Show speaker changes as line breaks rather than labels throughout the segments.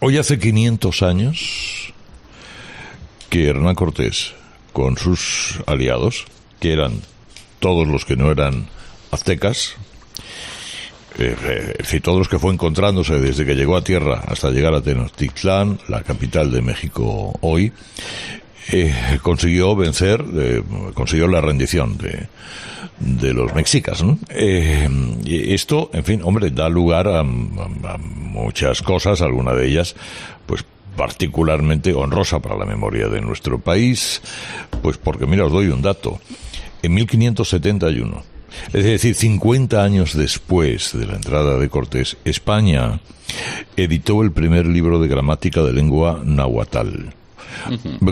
Hoy hace 500 años que Hernán Cortés, con sus aliados, que eran todos los que no eran aztecas, es decir, todos los que fue encontrándose desde que llegó a tierra hasta llegar a Tenochtitlán, la capital de México hoy, consiguió vencer, consiguió la rendición de los mexicas, ¿no? Y esto, en fin, hombre, da lugar a muchas cosas, alguna de ellas, pues, particularmente honrosa para la memoria de nuestro país, pues porque, mira, os doy un dato. En 1571, es decir, 50 años después de la entrada de Cortés, España editó el primer libro de gramática de lengua náhuatl.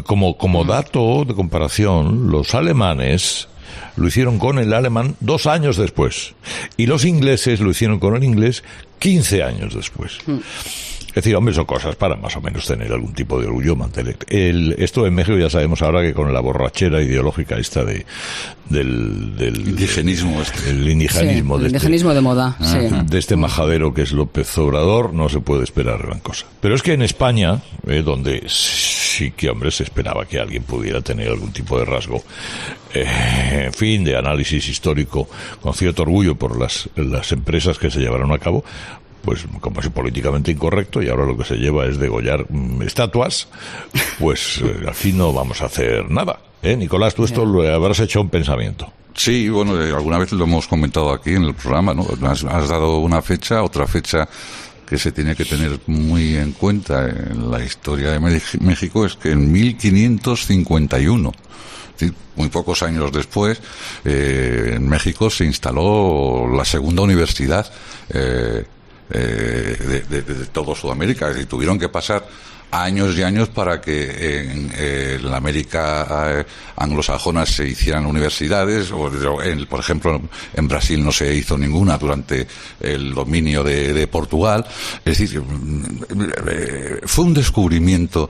Como dato de comparación, los alemanes lo hicieron con el alemán 2 años después, y los ingleses lo hicieron con el inglés 15 años después. Es decir, hombre, son cosas para más o menos tener algún tipo de orgullo. Esto en México ya sabemos ahora que con la borrachera ideológica esta del
indigenismo,
el indigenismo,
sí, el indigenismo de moda, sí,
de este majadero que es López Obrador, no se puede esperar gran cosa. Pero es que en España, donde sí que, hombre, se esperaba que alguien pudiera tener algún tipo de rasgo, en fin, de análisis histórico con cierto orgullo por las empresas que se llevaron a cabo, pues como es políticamente incorrecto y ahora lo que se lleva es degollar estatuas, pues aquí no vamos a hacer nada. Nicolás, tú esto lo habrás hecho un pensamiento.
Sí, bueno, alguna vez lo hemos comentado aquí en el programa, ¿no? Has dado una fecha, otra fecha que se tiene que tener muy en cuenta en la historia de México es que en 1551, muy pocos años después, en México se instaló la segunda universidad de todo Sudamérica. Es decir, tuvieron que pasar años y años para que en la América anglosajona se hicieran universidades, por ejemplo, en Brasil no se hizo ninguna durante el dominio de Portugal. Es decir, fue un descubrimiento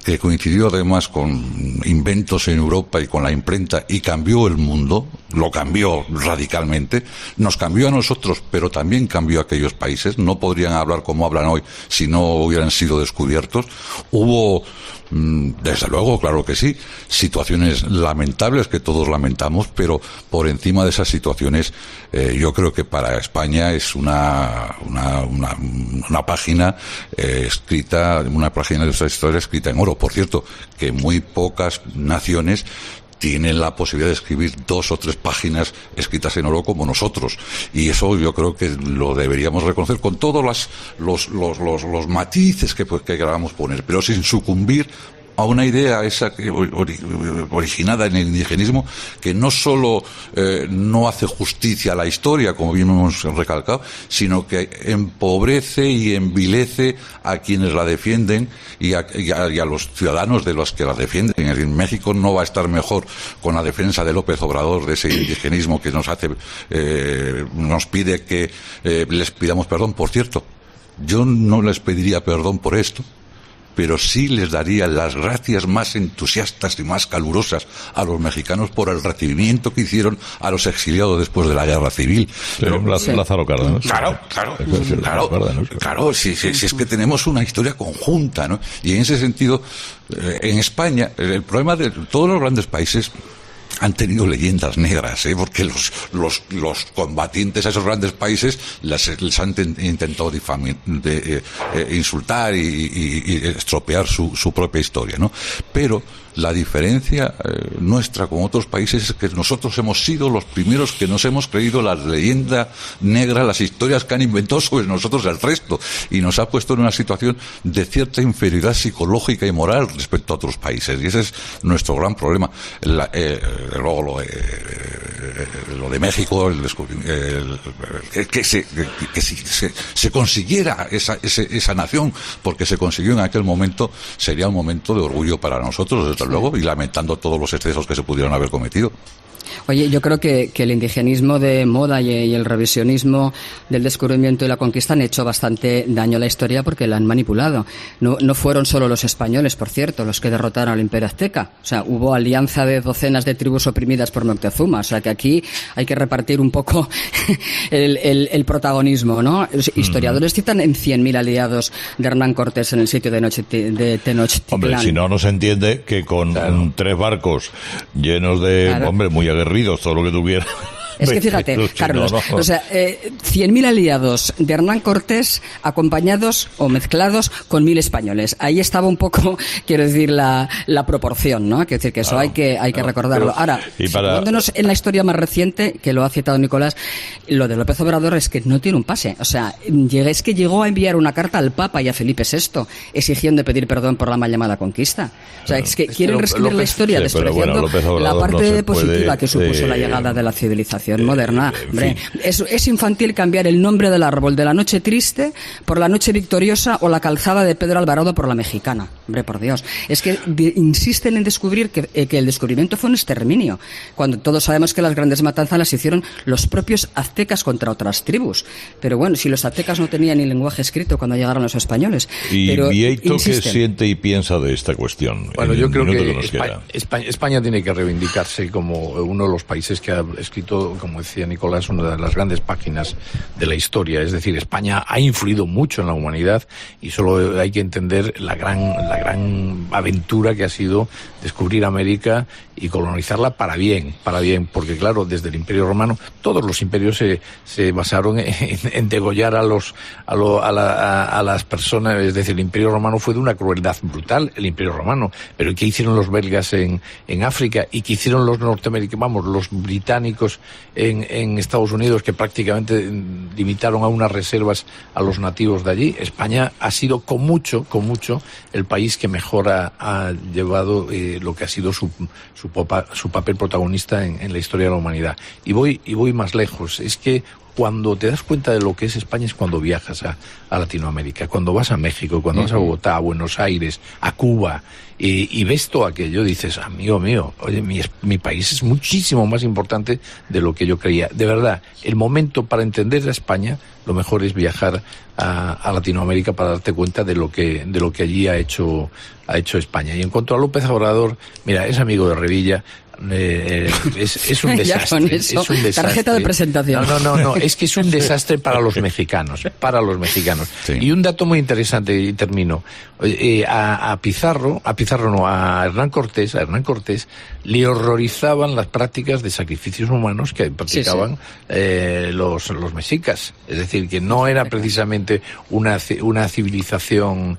que coincidió además con inventos en Europa y con la imprenta, y cambió el mundo, lo cambió radicalmente, nos cambió a nosotros, pero también cambió a aquellos países. No podrían hablar como hablan hoy si no hubieran sido descubiertos. Hubo, desde luego, claro que sí, situaciones lamentables que todos lamentamos, pero por encima de esas situaciones, yo creo que para España es una página escrita, una página de nuestra historia escrita en oro. Por cierto, que muy pocas naciones tienen la posibilidad de escribir 2 o 3 páginas escritas en oro como nosotros, y eso yo creo que lo deberíamos reconocer con todos los matices que queramos poner, pero sin sucumbir a una idea esa originada en el indigenismo, que no solo no hace justicia a la historia, como bien hemos recalcado, sino que empobrece y envilece a quienes la defienden y a los ciudadanos de los que la defienden. Es decir, México no va a estar mejor con la defensa de López Obrador, de ese indigenismo que nos pide que les pidamos perdón. Por cierto, yo no les pediría perdón por esto, pero sí les daría las gracias más entusiastas y más calurosas a los mexicanos por el recibimiento que hicieron a los exiliados después de la guerra civil.
Lázaro Cárdenas.
Claro, si es que tenemos una historia conjunta, ¿no? Y en ese sentido, en España, el problema de todos los grandes países han tenido leyendas negras, porque los combatientes a esos grandes países les han intentado insultar y estropear su propia historia, ¿no? Pero la diferencia nuestra con otros países es que nosotros hemos sido los primeros que nos hemos creído la leyenda negra, las historias que han inventado sobre nosotros el resto, y nos ha puesto en una situación de cierta inferioridad psicológica y moral respecto a otros países, y ese es nuestro gran problema. Luego lo de México, que se consiguiera esa nación, porque se consiguió en aquel momento, sería un momento de orgullo para nosotros, desde luego, y lamentando todos los excesos que se pudieron haber cometido.
Oye, yo creo que el indigenismo de moda y el revisionismo del descubrimiento y la conquista han hecho bastante daño a la historia porque la han manipulado. No fueron solo los españoles, por cierto, los que derrotaron al Imperio Azteca. O sea, hubo alianza de docenas de tribus oprimidas por Moctezuma. O sea, que aquí hay que repartir un poco el protagonismo, ¿no? Los historiadores citan en 100.000 aliados de Hernán Cortés en el sitio de Tenochtitlán.
Hombre, si no se entiende que con 3 barcos llenos de, muy aguerridos, todo lo que tuviera.
Es que fíjate, Carlos, o sea, 100.000 aliados de Hernán Cortés acompañados o mezclados con 1.000 españoles. Ahí estaba un poco, quiero decir, la proporción, ¿no? Quiero decir que eso hay que recordarlo. Ahora, situándonos en la historia más reciente, que lo ha citado Nicolás, lo de López Obrador es que no tiene un pase. O sea, es que llegó a enviar una carta al Papa y a Felipe VI exigiendo pedir perdón por la mal llamada conquista. O sea, es que quieren reescribir la historia despreciando la parte positiva que supuso la llegada de la civilización moderna. Hombre, es infantil cambiar el nombre del árbol de la Noche Triste por la Noche Victoriosa o la calzada de Pedro Alvarado por la Mexicana. Hombre, por Dios. Es que insisten en descubrir que el descubrimiento fue un exterminio, cuando todos sabemos que las grandes matanzas las hicieron los propios aztecas contra otras tribus. Pero bueno, si los aztecas no tenían ni lenguaje escrito cuando llegaron los españoles.
¿Y Vieito qué siente y piensa de esta cuestión?
Bueno, yo creo que España tiene que reivindicarse como uno de los países que ha escrito, como decía Nicolás, una de las grandes páginas de la historia. Es decir, España ha influido mucho en la humanidad y solo hay que entender la gran aventura que ha sido descubrir América y colonizarla para bien, porque claro, desde el Imperio Romano, todos los imperios se basaron en degollar a las personas. Es decir, el Imperio Romano fue de una crueldad brutal, el Imperio Romano. Pero ¿qué hicieron los belgas en África? ¿Y qué hicieron los norteamericanos, los británicos en Estados Unidos, que prácticamente limitaron a unas reservas a los nativos de allí? España ha sido con mucho el país que mejor ha llevado lo que ha sido su papel protagonista en la historia de la humanidad. Y voy más lejos. Es que cuando te das cuenta de lo que es España es cuando viajas a Latinoamérica, cuando vas a México, cuando vas a Bogotá, a Buenos Aires, a Cuba, y ves todo aquello, dices, amigo mío, oye, mi país es muchísimo más importante de lo que yo creía. De verdad, el momento para entender a España, lo mejor es viajar a Latinoamérica para darte cuenta de lo que allí ha hecho España. Y en cuanto a López Obrador, mira, es amigo de Revilla. Es un desastre. Es un desastre.
Tarjeta de presentación.
No, es que es un desastre para los mexicanos. Sí. Y un dato muy interesante, y termino. A Hernán Cortés le horrorizaban las prácticas de sacrificios humanos que practicaban los mexicas. Es decir, que no era precisamente una civilización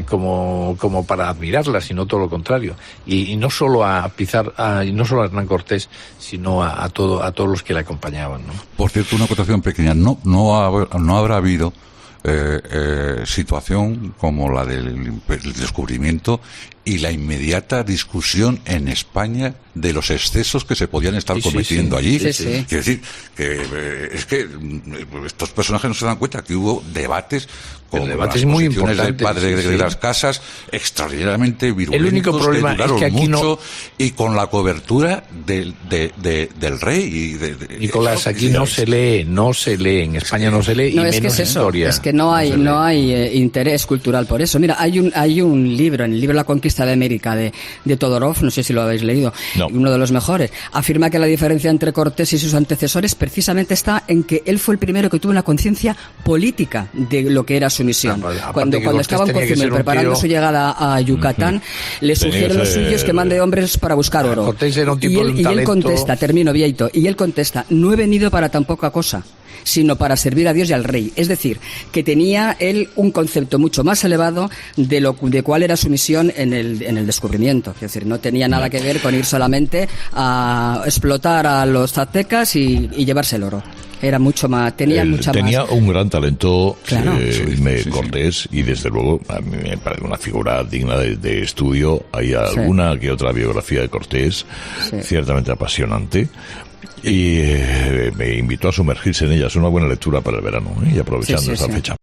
como para admirarla, sino todo lo contrario. Y no solo a Hernán Cortés, sino a todos los que le acompañaban, ¿no?
Por cierto, una acotación pequeña. No habrá habido situación como la del descubrimiento y la inmediata discusión en España de los excesos que se podían estar cometiendo allí.
Sí.
Quiero decir, es que estos personajes no se dan cuenta que hubo debates con las
muy
posiciones del padre de las casas extraordinariamente virulentos.
El único problema es que aquí
mucho, y con la cobertura del rey.
Nicolás, aquí no se lee, en España no se lee, y menos historia.
Es que no hay interés cultural por eso. Mira, hay un libro, en el libro La Conquista de América de Todorov, no sé si lo habéis leído, uno de los mejores, afirma que la diferencia entre Cortés y sus antecesores precisamente está en que él fue el primero que tuvo una conciencia política de lo que era su misión. Cuando estaban preparando su llegada a Yucatán, le sugieren los suyos que mande hombres para buscar oro.
Cortés era un tipo de un
talento. Y él contesta, termino, Vieito, y él contesta, no he venido para tan poca cosa, sino para servir a Dios y al rey. Es decir, que tenía él un concepto mucho más elevado de cuál era su misión en el descubrimiento. Es decir, no tenía nada que ver con ir solamente a explotar a los aztecas y llevarse el oro. Era mucho más, tenía
un gran talento,
claro.
Cortés, y desde luego a mí me parece una figura digna de estudio. Hay alguna que otra biografía de Cortés, ciertamente apasionante. Y me invitó a sumergirse en ella. Es una buena lectura para el verano, y aprovechando esta fecha.